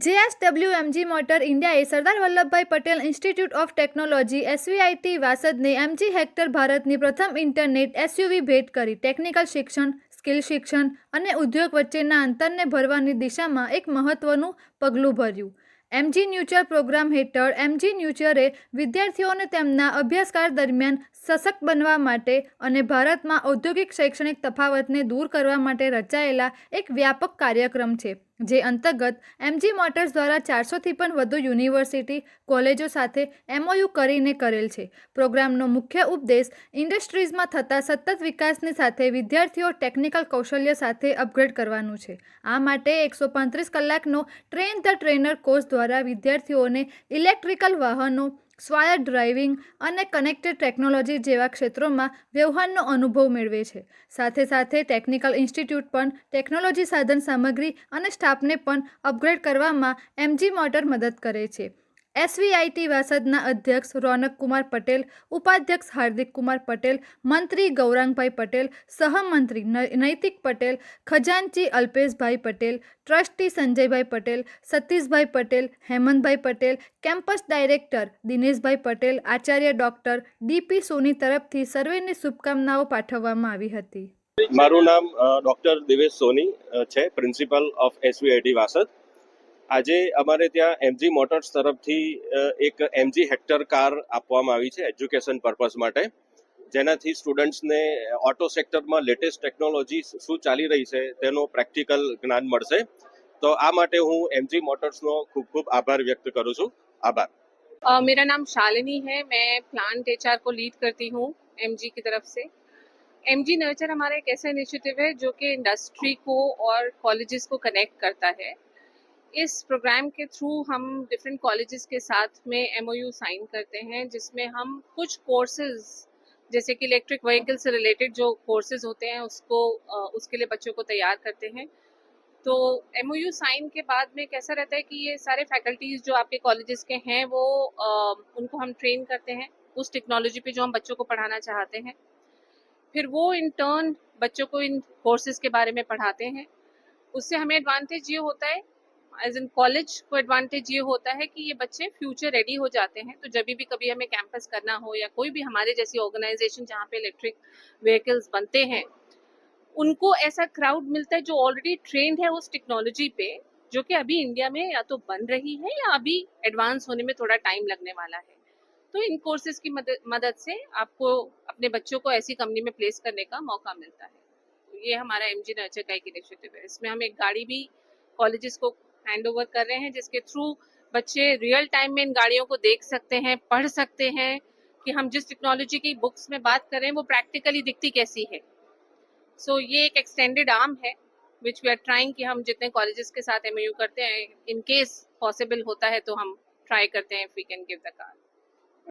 JSW motor ઇન્ડિયાએ Sardar Vallabhbhai Patel institute of technology SVIT વાસદને MG Hector ભારતની પ્રથમ ઇન્ટરનેટ એસયુવી ભેટ કરી ટેકનિકલ શિક્ષણ, સ્કિલ શિક્ષણ અને ઉદ્યોગ વચ્ચેના અંતરને ભરવાની દિશામાં એક મહત્વનું પગલું ભર્યું. એમજી ન્યુચર પ્રોગ્રામ હેઠળ એમજી ન્યુચરે વિદ્યાર્થીઓને તેમના અભ્યાસકાળ દરમિયાન સશક્ત બનવા માટે અને ભારતમાં ઔદ્યોગિક શૈક્ષણિક તફાવતને દૂર કરવા માટે રચાયેલા એક વ્યાપક કાર્યક્રમ છે, જે અંતર્ગત એમજી મોટર્સ દ્વારા 400થી પણ વધુ યુનિવર્સિટી, કોલેજો સાથે એમઓયુ કરીને કરેલ છે. પ્રોગ્રામનો મુખ્ય ઉદ્દેશ ઇન્ડસ્ટ્રીઝમાં થતા સતત વિકાસની સાથે વિદ્યાર્થીઓ ટેકનિકલ કૌશલ્ય સાથે અપગ્રેડ કરવાનું છે. આ માટે 135 કલાકનો ટ્રેન ધ ટ્રેનર કોર્સ દ્વારા વિદ્યાર્થીઓને ઇલેક્ટ્રિકલ વાહનો, સ્વાયત્ત ડ્રાઇવિંગ અને કનેક્ટેડ ટેકનોલોજી જેવા ક્ષેત્રોમાં વ્યવહારનો અનુભવ મેળવે છે. સાથે સાથે ટેકનિકલ ઇન્સ્ટિટ્યૂટ પણ ટેકનોલોજી સાધન સામગ્રી અને સ્ટાફને પણ અપગ્રેડ કરવામાં એમજી મોટર મદદ કરે છે. એસવીઆઈટી વાસદના અધ્યક્ષ રોનક કુમાર પટેલ, ઉપાધ્યક્ષ હાર્દિક કુમાર પટેલ, મંત્રી ગૌરાંગભાઈ પટેલ, સહમંત્રી નૈતિક પટેલ, ખજાનચી અલ્પેશભાઈ પટેલ, ટ્રસ્ટી સંજયભાઈ પટેલ, સતીશભાઈ પટેલ, હેમંતભાઈ Patel, campus director Dineshbhai Patel, Acharya doctor DP સોની તરફથી સર્વેને શુભકામનાઓ પાઠવવામાં આવી હતી. મારું નામ ડોક્ટર દિવેશ સોની છે, પ્રિન્સિપલ ઓફ એસવીઆઈટી વાસદ. આજે અમારે ત્યાં એમજી મોટર્સ તરફથી એક એમજી હેક્ટર કાર આપવામાં આવી છે એજ્યુકેશન પર્પઝ માટે, જેનાથી સ્ટુડન્ટ્સને ઓટો સેક્ટરમાં લેટેસ્ટ ટેકનોલોજી શું ચાલી રહી છે તેનો પ્રેક્ટિકલ જ્ઞાન મળશે. તો આ માટે હું એમજી મોટર્સનો ખૂબ ખૂબ આભાર વ્યક્ત કરું છું. આભાર. मेरा नाम शालिनी है, मैं प्लांट एचआर को लीड करती हूँ एमजी की तरफ से. एमजी नर्चर हमारा एक ऐसा इनिशिएटिव है जो कि इंडस्ट्री को और कॉलेजेस को कनेक्ट करता है. इस प्रोग्राम के थ्रू हम डिफरेंट कॉलेजेस के साथ में एमओयू साइन करते हैं, जिसमें हम कुछ कोर्सेज जैसे कि इलेक्ट्रिक व्हीकल से रिलेटेड जो कोर्सेज होते हैं उसके लिए बच्चों को तैयार करते हैं. तो एमओयू साइन के बाद में कैसा रहता है कि ये सारे फैकल्टीज जो आपके कॉलेजेस के हैं वो उनको हम ट्रेन करते हैं उस टेक्नोलॉजी पे जो हम बच्चों को पढ़ाना चाहते हैं. फिर वो इन टर्न बच्चों को इन कोर्सेज के बारे में पढ़ाते हैं. उससे हमें एडवांटेज ये होता है, एज इन कॉलेज को एडवांटेज ये होता है कि ये बच्चे फ्यूचर रेडी हो जाते हैं. तो जब भी कभी हमें कैंपस करना हो या कोई भी हमारे जैसी ऑर्गेनाइजेशन जहाँ पे इलेक्ट्रिक व्हीकल्स बनते हैं, उनको ऐसा क्राउड मिलता है जो ऑलरेडी ट्रेंड है उस टेक्नोलॉजी पे, जो कि अभी इंडिया में या तो बन रही है या अभी एडवांस होने में थोड़ा टाइम लगने वाला है. तो इन कोर्सेज की मदद से आपको अपने बच्चों को ऐसी कंपनी में प्लेस करने का मौका मिलता है. तो ये हमारा एमजी नर्चर का एक इनिशिएटिव है. इसमें हम एक गाड़ी भी कॉलेजेस को हैंड ओवर कर रहे हैं, जिसके थ्रू बच्चे रियल टाइम में इन गाड़ियों को देख सकते हैं, पढ़ सकते हैं कि हम जिस टेक्नोलॉजी की बुक्स में बात कर रहे हैं वो प्रैक्टिकली दिखती कैसी है. सो ये एक एक्सटेंडेड आर्म है विच वी आर ट्राइंग कि हम जितने कॉलेजेस के साथ एमओयू करते हैं, इन केस पॉसिबल होता है तो हम ट्राई करते हैं if we can give the car.